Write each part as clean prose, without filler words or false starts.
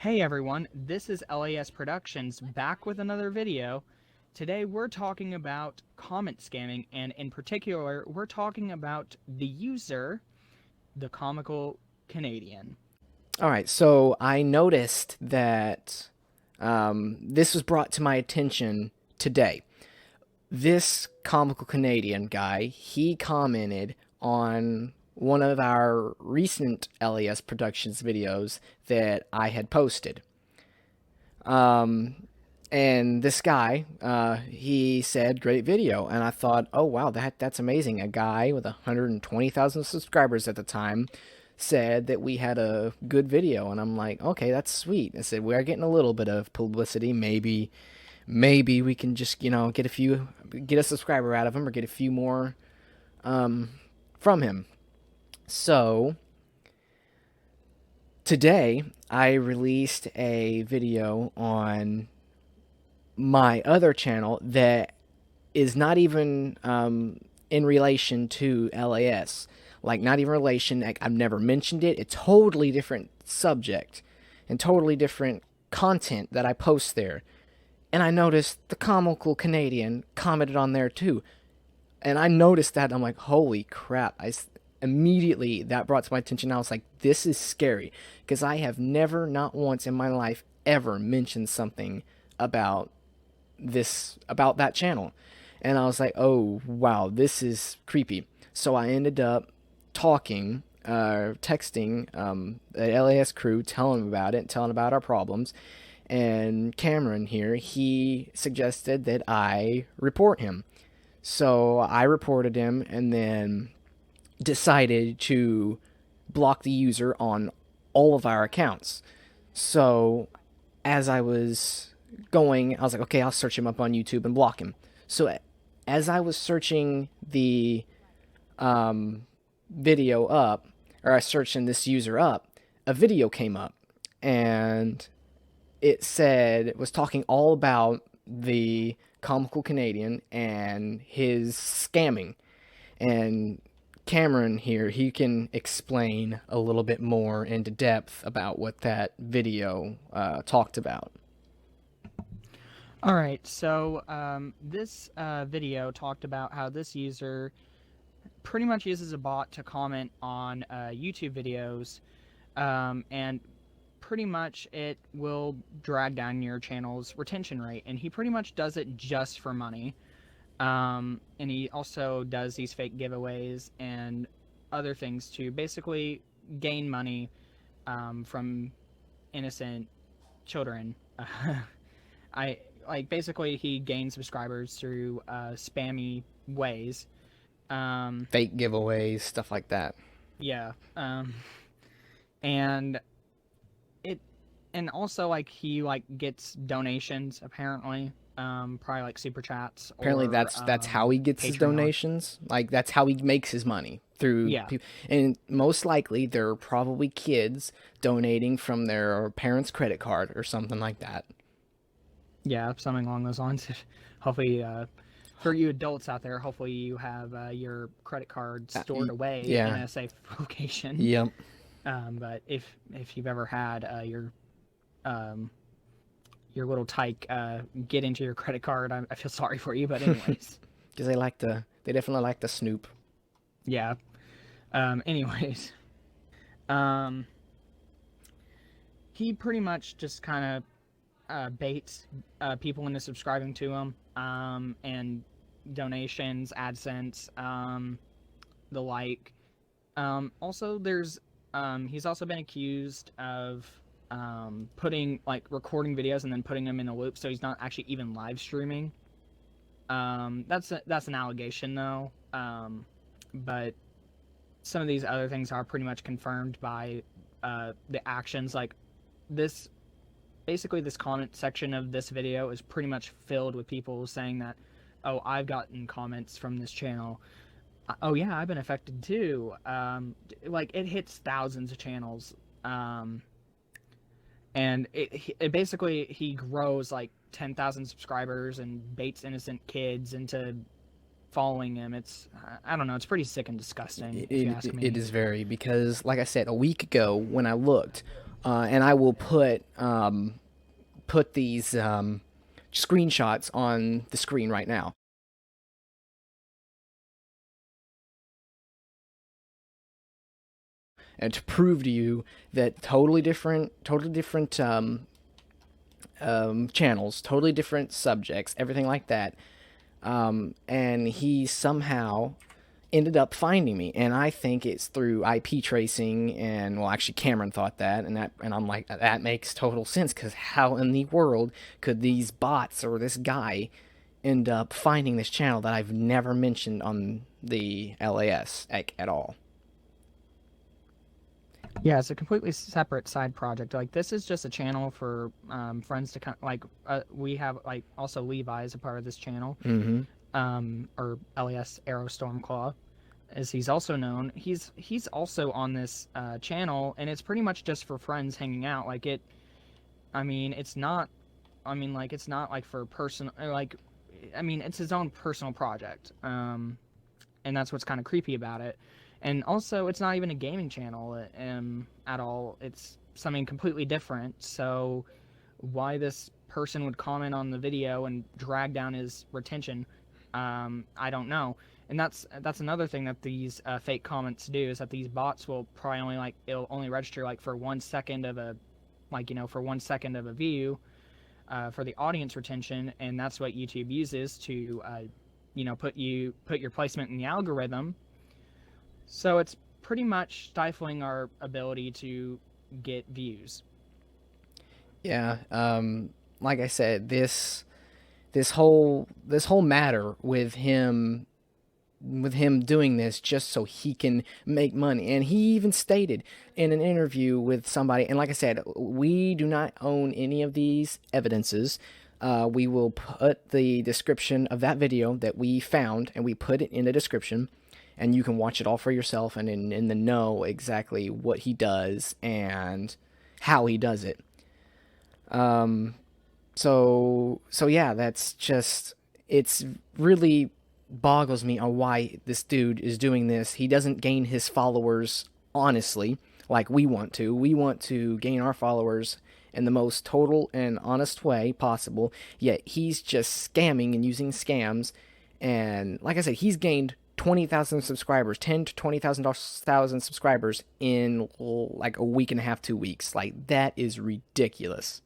Hey everyone, this is LAS Productions back with another video. Today we're talking about comment scamming, and in particular, we're talking about the user, the Comical Canadian. All right, so I noticed that this was brought to my attention today. This Comical Canadian guy, he commented on one of our recent LES Productions videos that I had posted. And this guy, he said, "Great video," and I thought, "Oh wow, that's amazing." A guy with 120,000 subscribers at the time said that we had a good video, and I'm like, "Okay, that's sweet." I said, "We are getting a little bit of publicity. Maybe we can just get a subscriber out of him, or get a few more from him." So today I released a video on my other channel that is not even in relation to LAS. Like, not even relation. Like, I've never mentioned it. It's totally different subject and totally different content that I post there. And I noticed the Comical Canadian commented on there too. And I noticed that. And I'm like, holy crap. Immediately that brought to my attention. I was like, this is scary. Because I have never, not once in my life, ever mentioned something about about that channel. And I was like, oh wow, this is creepy. So I ended up texting the LAS crew, telling them about it, telling about our problems. And Cameron here, he suggested that I report him. So I reported him and then decided to block the user on all of our accounts. So as I was I was like, okay, I'll search him up on YouTube and block him. So as I was searching the video up, or I searched in this user up, a video came up, and it was talking all about the Comical Canadian and his scamming. And Cameron here, he can explain a little bit more into depth about what that video talked about. All right, so this video talked about how this user pretty much uses a bot to comment on YouTube videos, and pretty much it will drag down your channel's retention rate, and he pretty much does it just for money. And he also does these fake giveaways and other things to basically gain money from innocent children. I basically he gains subscribers through spammy ways. Fake giveaways, stuff like that. Yeah. And it and also he gets donations apparently. Probably like super chats Apparently, or that's how he gets his Patreon. donations. Like, that's how he makes his money, through Yeah. people. And most likely, they're probably kids donating from their parents' credit card or something like that. Yeah, something along those lines. Hopefully, for you adults out there, hopefully you have your credit card stored away in Yeah. a safe location. Yep. But if you've ever had your little tyke get into your credit card, I feel sorry for you. But anyways, Because they definitely like to snoop. yeah. Anyways, um, he pretty much just kind of baits people into subscribing to him, and donations, AdSense, the like. Also, he's also been accused of putting recording videos and then putting them in a loop, so he's not actually even live streaming. That's an allegation though, but some of these other things are pretty much confirmed by the actions. Like this basically this comment section of this video is pretty much filled with people saying that, oh, I've gotten comments from this channel. Oh yeah, I've been affected too. It hits thousands of channels. And it basically he grows like 10,000 subscribers and baits innocent kids into following him. I don't know, it's pretty sick and disgusting if you ask It me. is very, because, like I said, a week ago when I looked, And I will put these screenshots on the screen right now. And to prove to you that totally different channels, totally different subjects, everything like that. And he somehow ended up finding me, and I think it's through IP tracing. And well, actually, Cameron thought that, and I'm like, that makes total sense, because how in the world could these bots or this guy end up finding this channel that I've never mentioned on the LAS at all? Yeah, it's a completely separate side project. Like this is just a channel for friends to kind of like. We have like also Levi is a part of this channel, Mm-hmm. or LES Aero StormClaw, as he's also known. He's also on this channel, and it's pretty much just for friends hanging out. Like it, I mean, it's not. I mean, like it's not like for personal. Like, I mean, it's his own personal project. And that's what's kind of creepy about it. And also, it's not even a gaming channel at all. It's something completely different. So, why this person would comment on the video and drag down his retention, I don't know. And that's another thing that these fake comments do, is that these bots will probably only like it'll only register like for 1 second of a for 1 second of a view for the audience retention, and that's what YouTube uses to put your placement in the algorithm. So it's pretty much stifling our ability to get views. Yeah. Like I said, this whole matter with him doing this just so he can make money. And he even stated in an interview with somebody, and like I said, we do not own any of these evidences. We will put the description of that video that we found, and we put it in the description, and you can watch it all for yourself and in the know exactly what he does and how he does it. So yeah, that's just, it's really boggles me on why this dude is doing this. He doesn't gain his followers honestly like we want to. We want to gain our followers in the most total and honest way possible. Yet he's just scamming and using scams. And like I said, he's gained 20,000 subscribers, 10 to 20,000 subscribers in like a week and a half, 2 weeks. Like, that is ridiculous.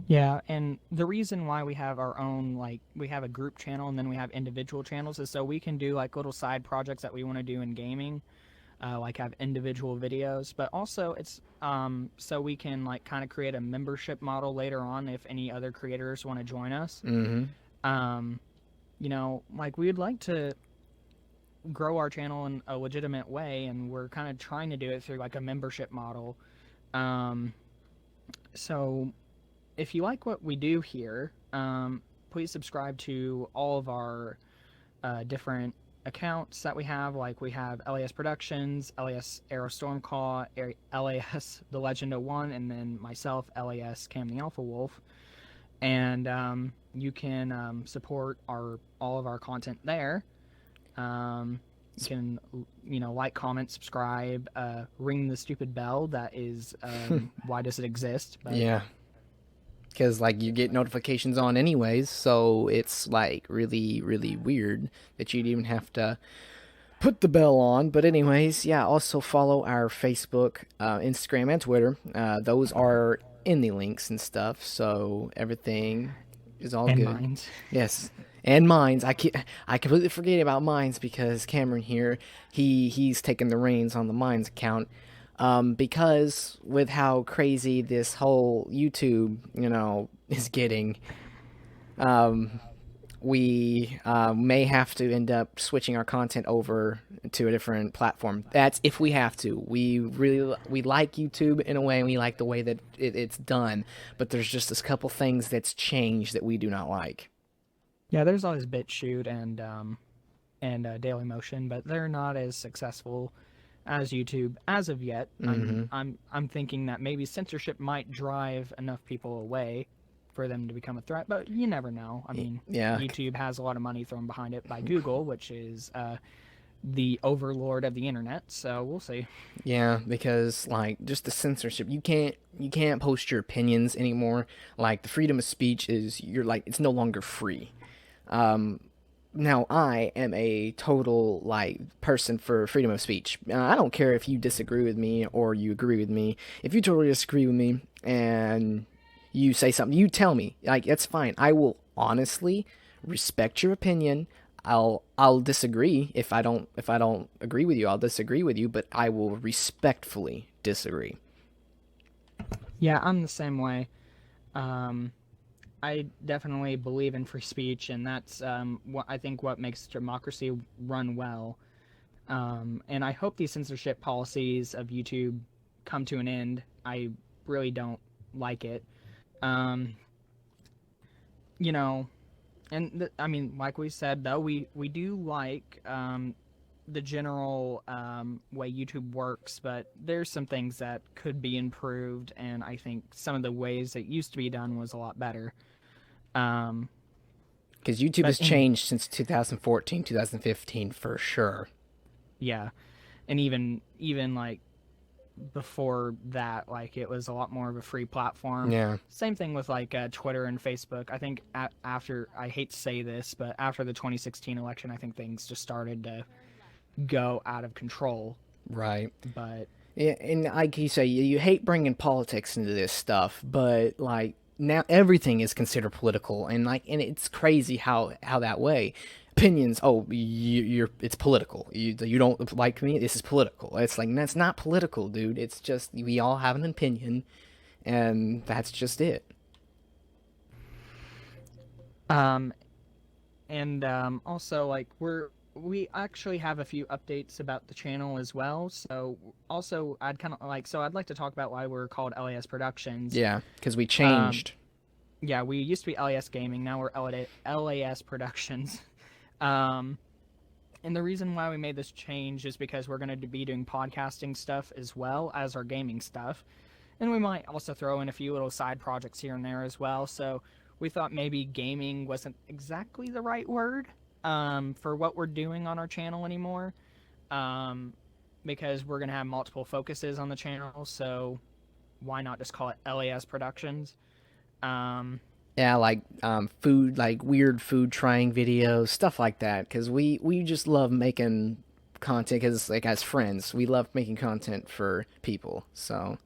Yeah, and the reason why we have our own, like, we have a group channel and then we have individual channels is so we can do like little side projects that we want to do in gaming, like have individual videos, but also it's so we can like kind of create a membership model later on if any other creators want to join us. Mm-hmm. Um, like we'd like to grow our channel in a legitimate way, and we're kind of trying to do it through like a membership model. Um, so if you like what we do here, please subscribe to all of our different accounts that we have. Like we have LAS Productions, LAS Aero Stormclaw, LAS The Legend of One, and then myself, LAS CamTheAlphaWolf. And you can support all of our content there. You can like, comment, subscribe, ring the stupid bell. That is why does it exist? But yeah, because like you get notifications on anyways, so it's like really really weird that you'd even have to put the bell on. But anyways, yeah, also follow our Facebook, Instagram, and Twitter. Those are in the links and stuff, so everything is all and good. Mines. Yes, and Mines. I completely forget about Mines because Cameron here, he's taken the reins on the Mines account. Because with how crazy this whole YouTube, is getting, we may have to end up switching our content over to a different platform. That's if we have to. We like YouTube in a way, and we like the way that it's done, but there's just this couple things that's changed that we do not like. Yeah, there's always BitChute and Dailymotion, but they're not as successful as YouTube as of yet. Mm-hmm. I'm thinking that maybe censorship might drive enough people away for them to become a threat, but you never know. I mean, yeah, YouTube has a lot of money thrown behind it by Google, which is the overlord of the internet. So we'll see. Yeah, because like just the censorship, you can't post your opinions anymore. Like the freedom of speech is you're like it's no longer free. Now I am a total like person for freedom of speech. I don't care if you disagree with me or you agree with me. If you totally disagree with me and you say something, you tell me. Like it's fine. I will honestly respect your opinion. I'll disagree if I don't agree with you. I'll disagree with you, but I will respectfully disagree. Yeah, I'm the same way. Um, I definitely believe in free speech, and that's what I think what makes democracy run well. And I hope these censorship policies of YouTube come to an end. I really don't like it. Um, you know, and I mean, like we said, though, we do like the general way YouTube works, but there's some things that could be improved, and I think some of the ways it used to be done was a lot better. Um, Because YouTube but has in changed since 2014, 2015 for sure. Yeah, and even like before that, like it was a lot more of a free platform. Yeah. Same thing with like Twitter and Facebook. I think after, I hate to say this, but after the 2016 election, I think things just started to go out of control. Right. But Yeah, and like you say, you hate bringing politics into this stuff, but like now everything is considered political, and it's crazy how that way. Opinions, oh, you're it's political. You don't like me. This is political. It's like that's not political, dude. It's just we all have an opinion, and that's just it. um and also like we actually have a few updates about the channel as well. So also I'd like to talk about why we're called LAS Productions. Yeah, because we Um changed. yeah, we used to be LAS Gaming, now we're LAS Productions. Um and the reason why we made this change is because we're going to be doing podcasting stuff as well as our gaming stuff. And we might also throw in a few little side projects here and there as well. So we thought maybe gaming wasn't exactly the right word for what we're doing on our channel anymore, um, because we're going to have multiple focuses on the channel. So why not just call it LAS Productions? Um, Yeah, like food, like weird food trying videos, stuff like that. Because we just love making content. Because like as friends, we love making content for people. So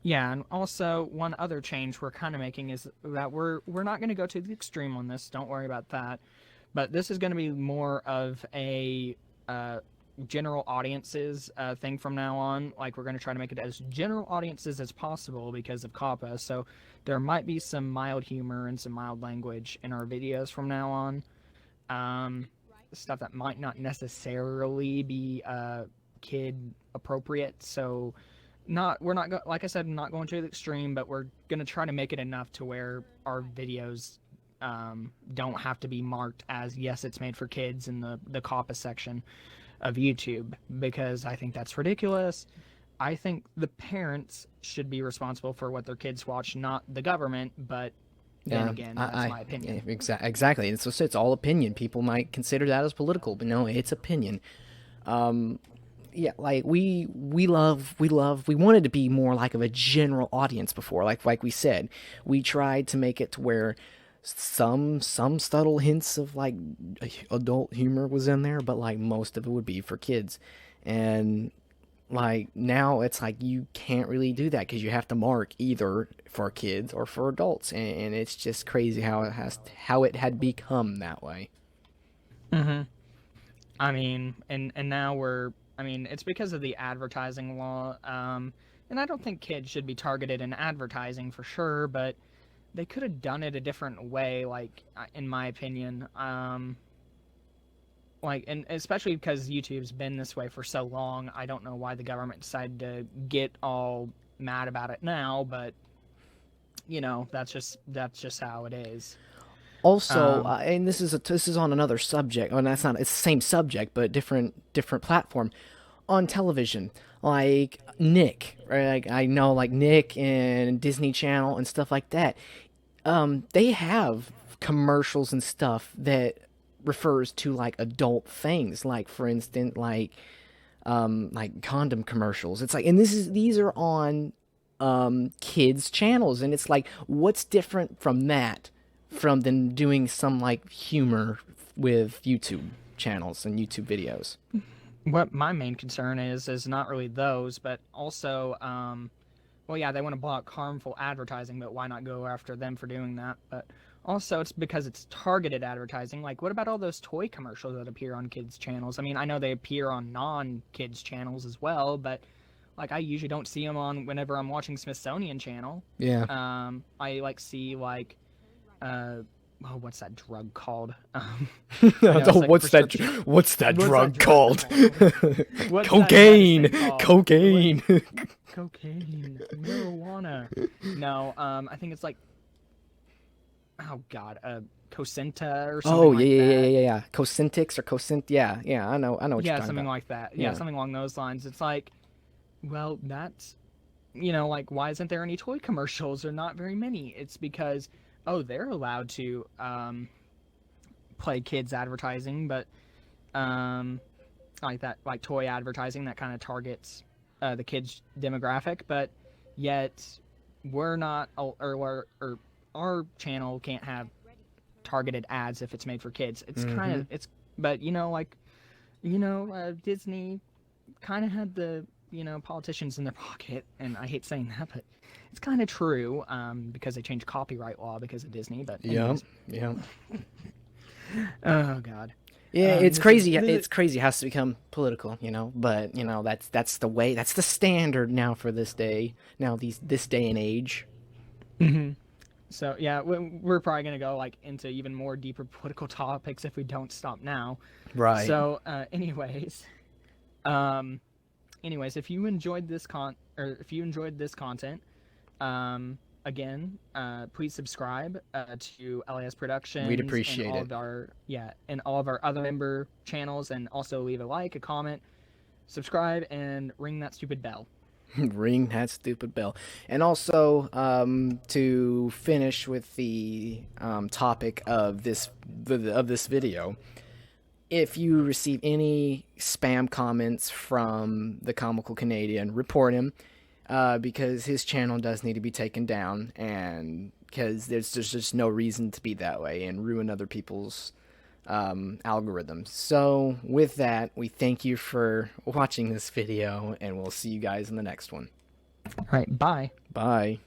yeah, and also one other change we're kind of making is that we're not going to go to the extreme on this. Don't worry about that. But this is going to be more of a uh, general audiences thing from now on. Like we're going to try to make it as general audiences as possible because of COPPA. So there might be some mild humor and some mild language in our videos from now on. Um, Stuff that might not necessarily be kid appropriate. So not we're not like I said, not going to the extreme, but we're going to try to make it enough to where our videos don't have to be marked as yes, it's made for kids in the COPPA section of YouTube, because I think that's ridiculous. I think the parents should be responsible for what their kids watch, not the government. But then yeah, again, that's my yeah, opinion. exactly. It's all opinion. People might consider that as political, but no, it's opinion. Yeah, like we wanted to be more like of a general audience before. Like we said, we tried to make it to where some subtle hints of like adult humor was in there, but like most of it would be for kids. And like now it's like you can't really do that because you have to mark either for kids or for adults, and it's just crazy how it had become that way. Hmm. I mean, and now I mean, it's because of the advertising law. And I don't think kids should be targeted in advertising for sure, but they could have done it a different way, like in my opinion. Like, and especially because YouTube's been this way for so long, I don't know why the government decided to get all mad about it now, but that's just how it is. Also, Um, and this is on another subject. Oh, that's not. It's the same subject, but different platform. On television, like Nick, right? Like I know, like Nick and Disney Channel and stuff like that. They have commercials and stuff that refers to like adult things, like for instance, like condom commercials. It's like, and these are on kids channels, and it's like, what's different from that from than doing some like humor with YouTube channels and YouTube videos? What my main concern is not really those, but also, well, yeah, they want to block harmful advertising, but why not go after them for doing that? But also, it's because it's targeted advertising. Like, what about all those toy commercials that appear on kids' channels? I mean, I know they appear on non-kids channels as well, but like, I usually don't see them on whenever I'm watching Smithsonian Channel. Yeah. I like see like, oh, what's that drug called? Like What's that drug called? What's Cocaine. that medicine called? Cocaine. Cocaine, marijuana. No, I think it's like, oh god, Cosenta or something like that. Yeah. Cosintix or Cosint. Yeah. I know what you're Yeah, talking something about. like that. Yeah, Yeah. something along those lines. It's like, well, that's, like, why isn't there any toy commercials or not very many? It's because, oh, they're allowed to play kids advertising, but like that, like toy advertising that kind of targets the kids demographic, but yet we're not, or our channel can't have targeted ads if it's made for kids. It's kind of, it's, but like, Disney kind of had the, politicians in their pocket, and I hate saying that, but it's kind of true, because they changed copyright law because of Disney, but anyways. Yeah. Oh god. Yeah, it's crazy. It's crazy how it's become political, But that's the way. That's the standard now for this day. Now this day and age. So yeah, we're probably gonna go like into even more deeper political topics if we don't stop now. Right. So, anyways, if you enjoyed this content, again, please subscribe to LAS Productions. We'd appreciate and all it. Of our, and all of our other member channels, and also leave a like, a comment, subscribe, and ring that stupid bell. Ring that stupid bell. And also, to finish with the topic of this video, if you receive any spam comments from the Comical Canadian, report him, because his channel does need to be taken down, and because there's just no reason to be that way and ruin other people's algorithms. So with that, we thank you for watching this video, and we'll see you guys in the next one. All right, bye. Bye.